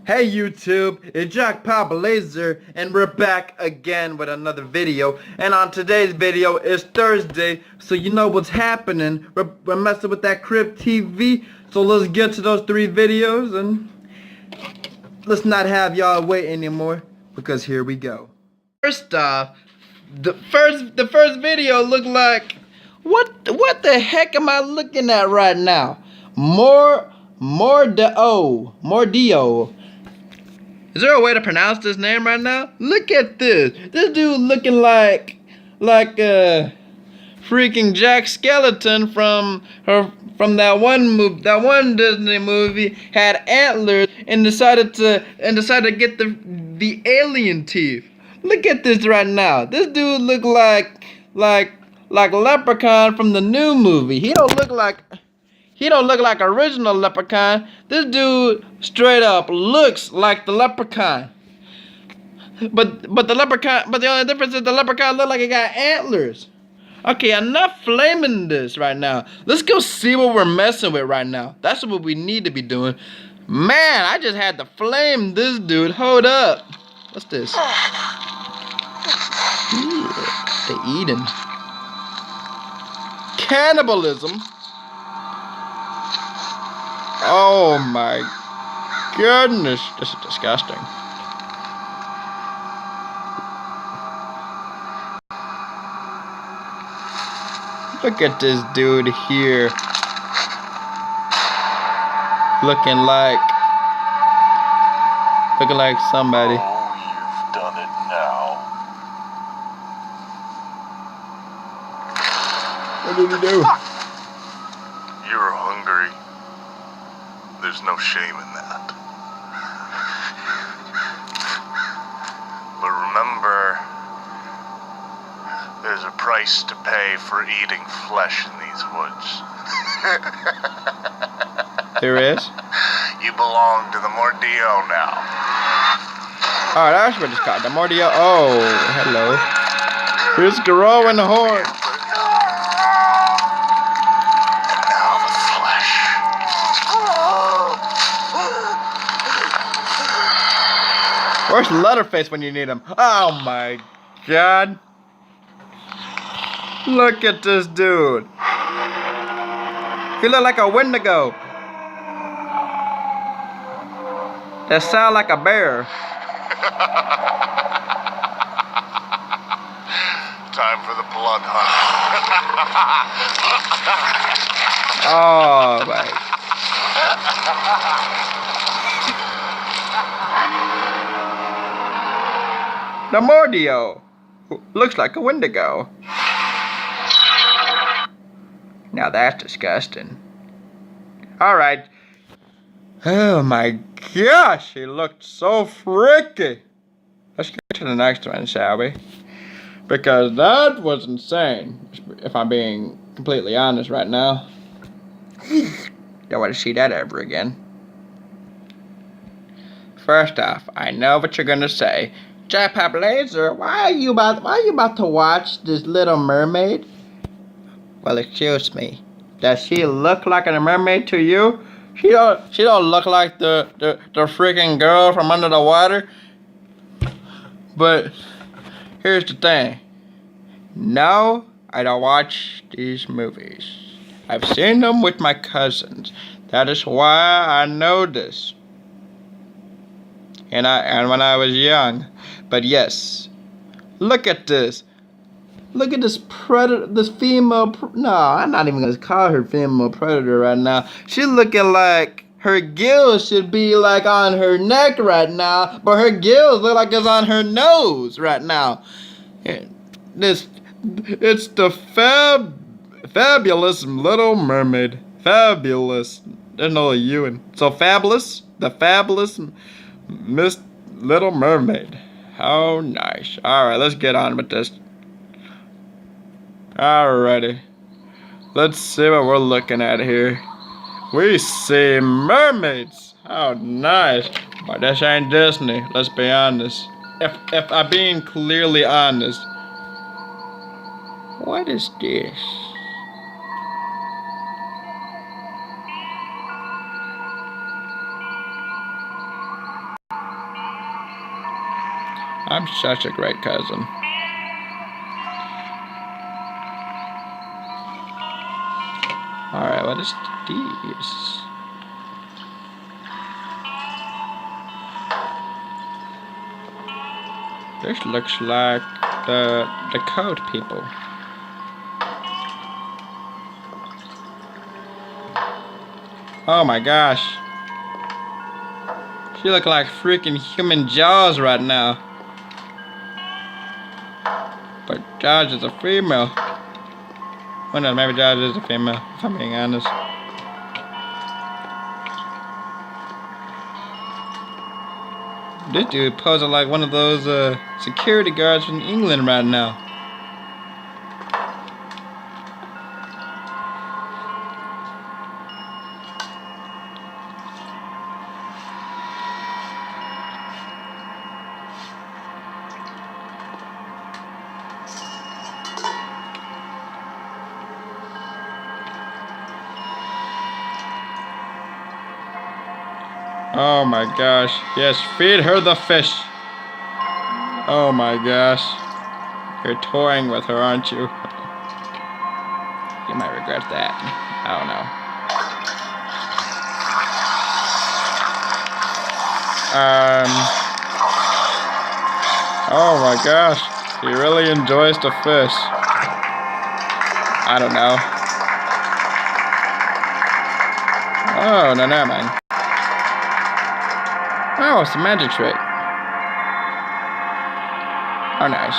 Hey YouTube, it's Jackpot Blazer, and we're back again with another video. And on today's video, it's Thursday, so you know what's happening. We're messing with that Cript TV, so let's get to those 3 videos, and let's not have y'all wait anymore, because here we go. First off, the first video looked like, what the heck am I looking at right now? Mordio. Is there a way to pronounce this name right now? Look at this. This dude looking like freaking Jack Skeleton from that one Disney movie, had antlers and decided to get the alien teeth. Look at this right now. This dude look like Leprechaun from the new movie. He don't look like original Leprechaun. This dude straight up looks like the Leprechaun. But the only difference is the Leprechaun look like he got antlers. Okay, enough flaming this right now. Let's go see what we're messing with right now. That's what we need to be doing. Man, I just had to flame this dude. Hold up. What's this? Ew, they eating. Cannibalism. Oh my goodness, this is disgusting. Look at this dude here. Looking like somebody. Oh, you've done it now. What did he do? You're hungry. There's no shame in that. But remember, there's a price to pay for eating flesh in these woods. There is? You belong to the Mordio now. Oh, that's what it's called. The Mordio. Oh, hello. Here's growing the horn. Where's Leatherface when you need him? Oh my god. Look at this dude. He look like a Wendigo. That sound like a bear. Time for the blood hunt. Oh my. The Mordio looks like a Wendigo. Now that's disgusting. Alright. Oh my gosh, he looked so freaky. Let's get to the next one, shall we? Because that was insane, if I'm being completely honest right now. Don't want to see that ever again. First off, I know what you're gonna say. Jackpot Blazer, why are you about to watch this Little Mermaid? Well, excuse me. Does she look like a mermaid to you? She don't look like the freaking girl from under the water. But here's the thing. No, I don't watch these movies. I've seen them with my cousins. That is why I know this. And when I was young. But yes, look at this. Look at this predator, this female. No, I'm not even gonna call her female predator right now. She looking like her gills should be like on her neck right now, but her gills look like it's on her nose right now. It's the fabulous Little Mermaid. Fabulous. There's no U in. So fabulous. The fabulous Miss Little Mermaid. How nice. Alright, let's get on with this. Alrighty. Let's see what we're looking at here. We see mermaids. How nice. But this ain't Disney. Let's be honest. If I'm being clearly honest. What is this? I'm such a great cousin. Alright, what is these? This looks like the code people. Oh my gosh. She look like freaking human Jaws right now. But Jaws is a female. Well, no, maybe Jaws is a female, if I'm being honest. This dude posing like one of those security guards from England right now. Oh my gosh. Yes, feed her the fish. Oh my gosh. You're toying with her, aren't you? You might regret that. I don't know. Oh my gosh. He really enjoys the fish. I don't know. Oh, no, never mind. Oh, it's a magic trick. Oh, nice.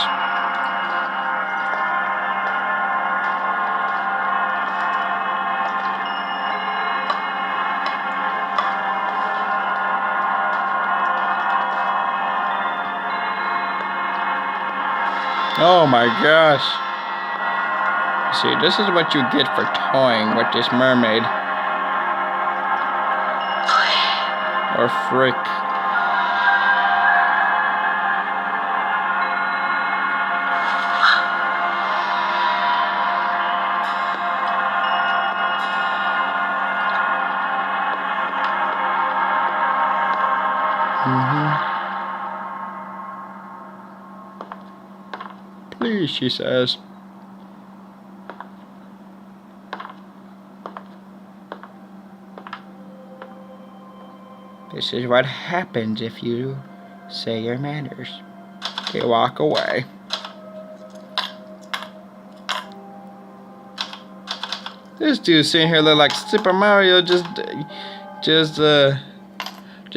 Oh my gosh. See, this is what you get for toying with this mermaid. Or frick. Please, she says. This is what happens if you say your manners. You walk away. This dude sitting here look like Super Mario just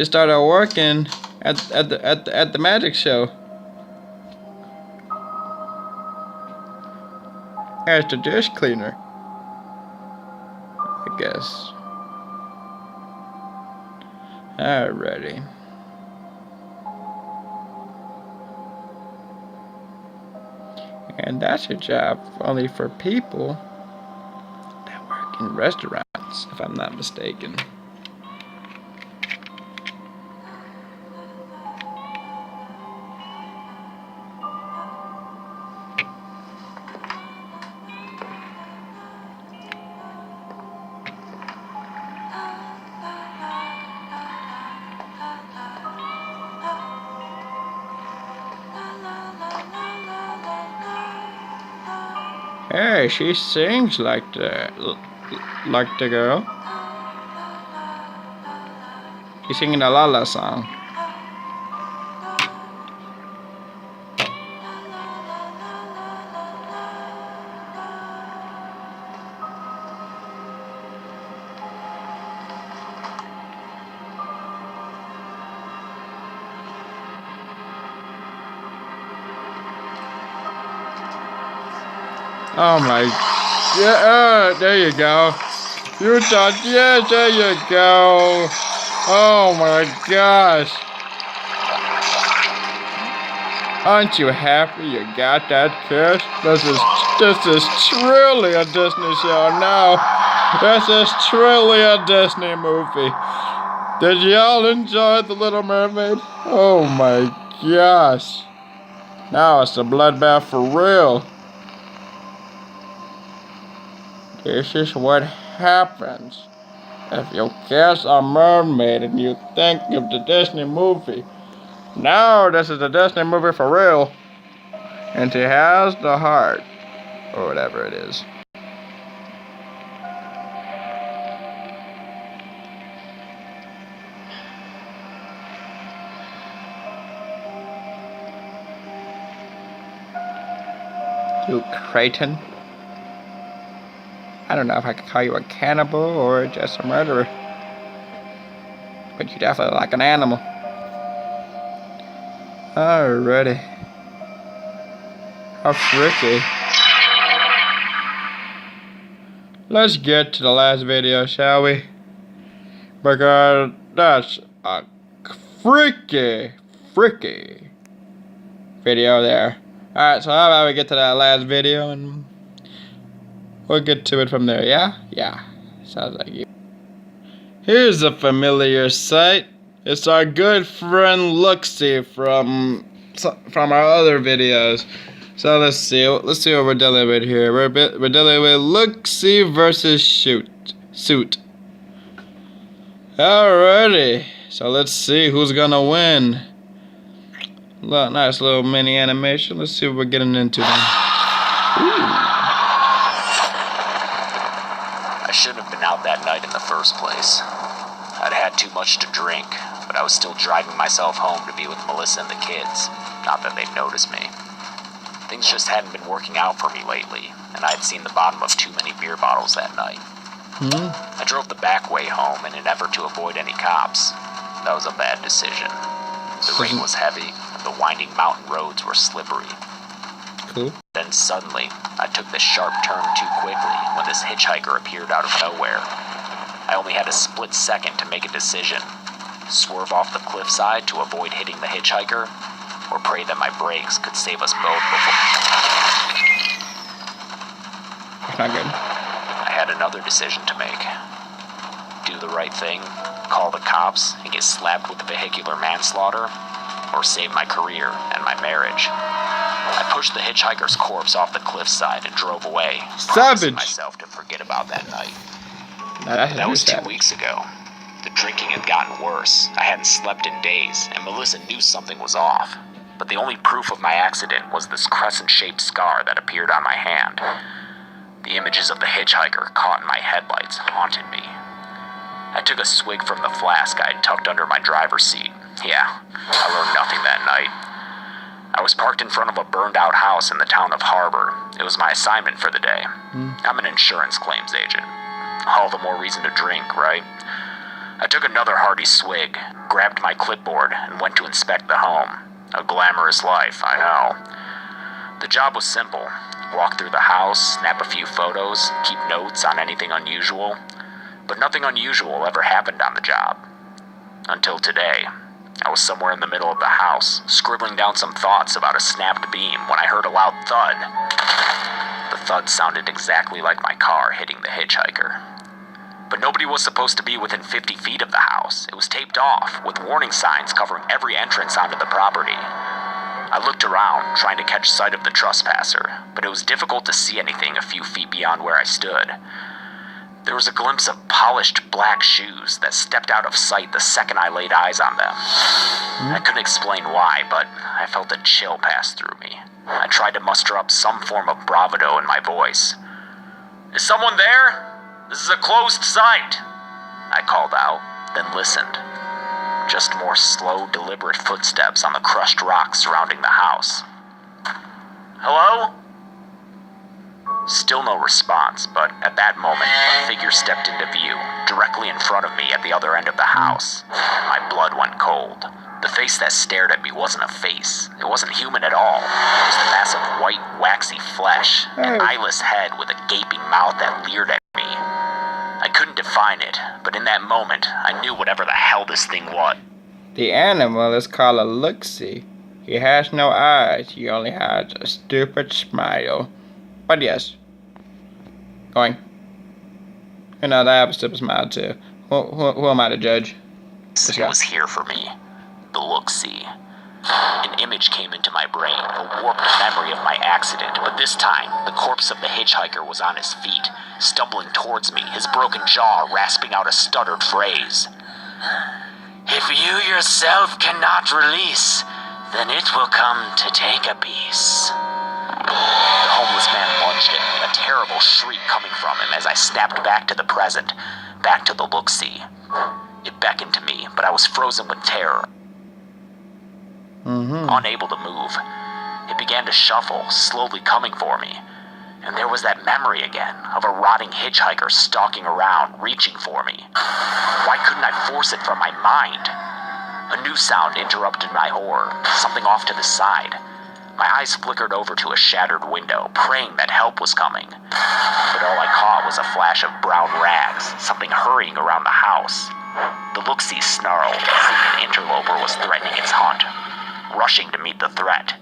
started working at the magic show. As the dish cleaner, I guess. Alrighty. And that's a job only for people that work in restaurants, if I'm not mistaken. Hey, she sings like the girl. She's singing the La La song. Oh my, yeah, there you go. You thought, yes, there you go. Oh my gosh. Aren't you happy you got that kiss? This is truly a Disney show now. This is truly a Disney movie. Did y'all enjoy The Little Mermaid? Oh my gosh. Now it's a bloodbath for real. This is what happens if you kiss a mermaid and you think of the Disney movie. No, this is a Disney movie for real. And she has the heart. Or whatever it is. You Creighton. I don't know if I could call you a cannibal or just a murderer. But you definitely like an animal. Alrighty. How freaky. Let's get to the last video, shall we? Because that's a freaky video there. Alright, so how about we get to that last video and we'll get to it from there, yeah? Yeah. Sounds like you. Here's a familiar sight. It's our good friend Luxie from our other videos. So let's see what we're dealing with here. We're dealing with Luxie versus Suit. Alrighty. So let's see who's gonna win. Nice little mini animation. Let's see what we're getting into then. I shouldn't have been out that night in the first place. I'd had too much to drink, but I was still driving myself home to be with Melissa and the kids. Not that they'd noticed me. Things just hadn't been working out for me lately, and I had seen the bottom of too many beer bottles that night. I drove the back way home in an effort to avoid any cops. That was a bad decision. The rain was heavy, and the winding mountain roads were slippery. Cool. Then suddenly, I took this sharp turn too quickly when this hitchhiker appeared out of nowhere. I only had a split second to make a decision. Swerve off the cliffside to avoid hitting the hitchhiker, or pray that my brakes could save us both before... That's not good. I had another decision to make. Do the right thing, call the cops, and get slapped with vehicular manslaughter, or save my career and my marriage. I pushed the hitchhiker's corpse off the cliffside and drove away, promising myself to forget about that night. That was 2 weeks ago. The drinking had gotten worse. I hadn't slept in days, and Melissa knew something was off. But the only proof of my accident was this crescent-shaped scar that appeared on my hand. The images of the hitchhiker caught in my headlights haunted me. I took a swig from the flask I had tucked under my driver's seat. Yeah, I learned nothing that night. I was parked in front of a burned-out house in the town of Harbor. It was my assignment for the day. I'm an insurance claims agent. All the more reason to drink, right? I took another hearty swig, grabbed my clipboard, and went to inspect the home. A glamorous life, I know. The job was simple. Walk through the house, snap a few photos, keep notes on anything unusual. But nothing unusual ever happened on the job. Until today. I was somewhere in the middle of the house, scribbling down some thoughts about a snapped beam when I heard a loud thud. The thud sounded exactly like my car hitting the hitchhiker. But nobody was supposed to be within 50 feet of the house. It was taped off, with warning signs covering every entrance onto the property. I looked around, trying to catch sight of the trespasser, but it was difficult to see anything a few feet beyond where I stood. There was a glimpse of polished black shoes that stepped out of sight the second I laid eyes on them. I couldn't explain why, but I felt a chill pass through me. I tried to muster up some form of bravado in my voice. "Is someone there? This is a closed site," I called out, then listened. Just more slow, deliberate footsteps on the crushed rocks surrounding the house. "Hello?" Still no response, but at that moment, a figure stepped into view, directly in front of me at the other end of the house. My blood went cold. The face that stared at me wasn't a face. It wasn't human at all. It was a mass of white, waxy flesh, an eyeless head with a gaping mouth that leered at me. I couldn't define it, but in that moment, I knew whatever the hell this thing was. The animal is called a Luxie. He has no eyes. He only has a stupid smile. But yes. Going. You know, I have a stupid smile too. Who am I to judge? It was here for me. The Luxie. An image came into my brain, a warped memory of my accident, but this time, the corpse of the hitchhiker was on his feet, stumbling towards me, his broken jaw rasping out a stuttered phrase. "If If you yourself cannot release, then it will come to take a piece. The homeless man lunged at me, a terrible shriek coming from him as I snapped back to the present, back to the look-see. It beckoned to me, but I was frozen with terror. Unable to move. It began to shuffle, slowly coming for me. And there was that memory again of a rotting hitchhiker stalking around, reaching for me. Why couldn't I force it from my mind? A new sound interrupted my horror, something off to the side. My eyes flickered over to a shattered window, praying that help was coming. But all I caught was a flash of brown rags, something hurrying around the house. The look-see snarled, as if an interloper was threatening its hunt, rushing to meet the threat.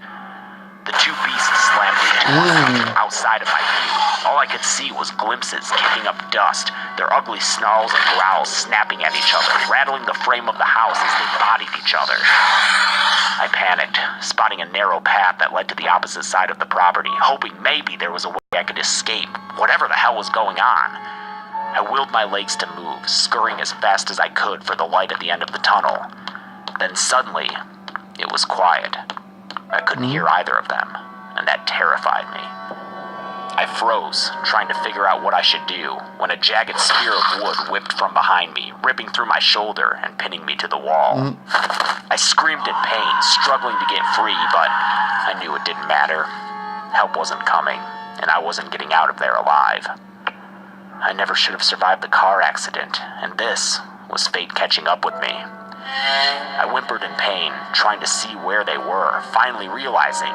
The two beasts slammed into us, outside of my view. All I could see was glimpses kicking up dust, their ugly snarls and growls snapping at each other, rattling the frame of the house as they bodied each other. I panicked, spotting a narrow path that led to the opposite side of the property, hoping maybe there was a way I could escape, whatever the hell was going on. I willed my legs to move, scurrying as fast as I could for the light at the end of the tunnel. Then suddenly, it was quiet. I couldn't hear either of them, and that terrified me. I froze, trying to figure out what I should do, when a jagged spear of wood whipped from behind me, ripping through my shoulder and pinning me to the wall. I screamed in pain, struggling to get free, but I knew it didn't matter. Help wasn't coming, and I wasn't getting out of there alive. I never should have survived the car accident, and this was fate catching up with me. I whimpered in pain, trying to see where they were, finally realizing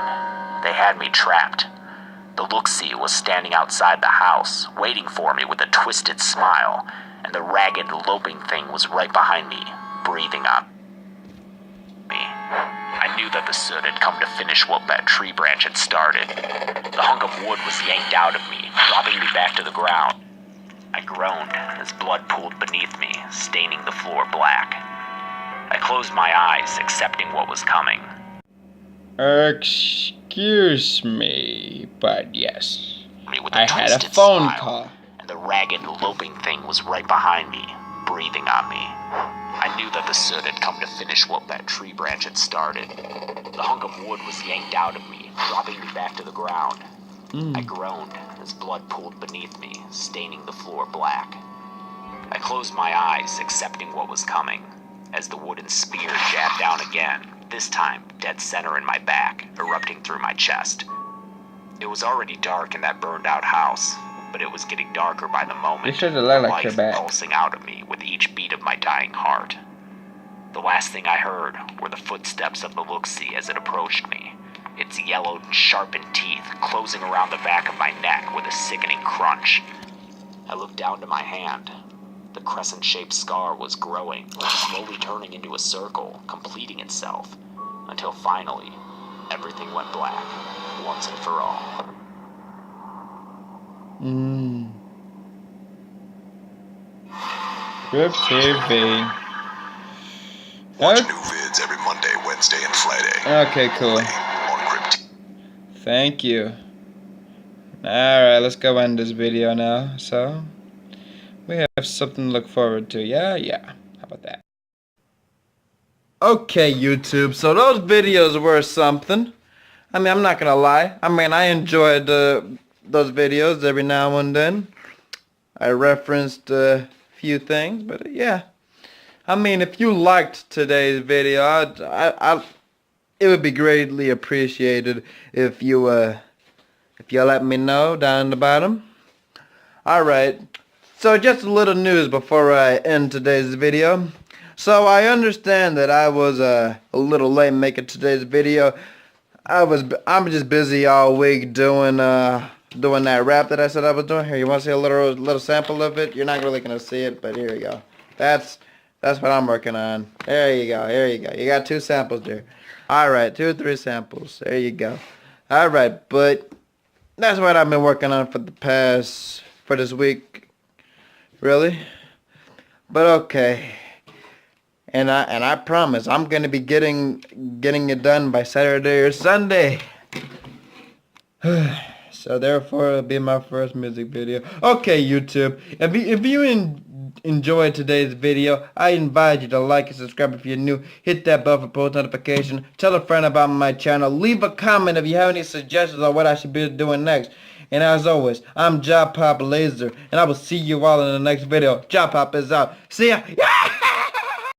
they had me trapped. The look-see was standing outside the house, waiting for me with a twisted smile, and the ragged, loping thing was right behind me, breathing on me. I knew that the soot had come to finish what that tree branch had started. The hunk of wood was yanked out of me, dropping me back to the ground. I groaned as blood pooled beneath me, staining the floor black. I closed my eyes, accepting what was coming. Excuse me, but yes. I had a phone call. And the ragged, loping thing was right behind me, breathing on me. I knew that the soot had come to finish what that tree branch had started. The hunk of wood was yanked out of me, dropping me back to the ground. I groaned as blood pooled beneath me, staining the floor black. I closed my eyes, accepting what was coming, as the wooden spear jabbed down again, this time dead center in my back, erupting through my chest. It was already dark in that burned-out house, but it was getting darker by the moment, You should have looked like your life back. pulsing out of me with each beat of my dying heart. The last thing I heard were the footsteps of the look-see as it approached me, its yellowed, sharpened teeth closing around the back of my neck with a sickening crunch. I looked down to my hand. The crescent-shaped scar was growing, slowly turning into a circle, completing itself, until finally, everything went black, once and for all. Cript TV. Watch new vids every Monday, Wednesday, and Friday. Okay, cool. On Cript. Thank you. Alright, let's go end this video now. So, we have something to look forward to. Yeah. How about that? Okay, YouTube. So those videos were something. I mean, I'm not gonna lie. I mean, I enjoyed those videos every now and then. I referenced a few things, but yeah. I mean, if you liked today's video, it would be greatly appreciated if you let me know down the bottom. Alright, so just a little news before I end today's video. So I understand that I was a little late making today's video. I'm just busy all week doing that rap that I said I was doing. Here, you want to see a little sample of it? You're not really gonna see it, but here you go. That's what I'm working on. There you go. You got 2 samples there. Alright, 2 or 3 samples. There you go. Alright, but that's what I've been working on for this week. Really? But okay. And I promise I'm gonna be getting it done by Saturday or Sunday. So therefore it'll be my first music video. Okay, YouTube. enjoyed today's video, I invite you to like and subscribe if you're new. Hit that bell for post notification. Tell a friend about my channel. Leave a comment if you have any suggestions on what I should be doing next. And as always, I'm Job Pop Laser, and I will see you all in the next video. Job Pop is out. See ya. Yeah!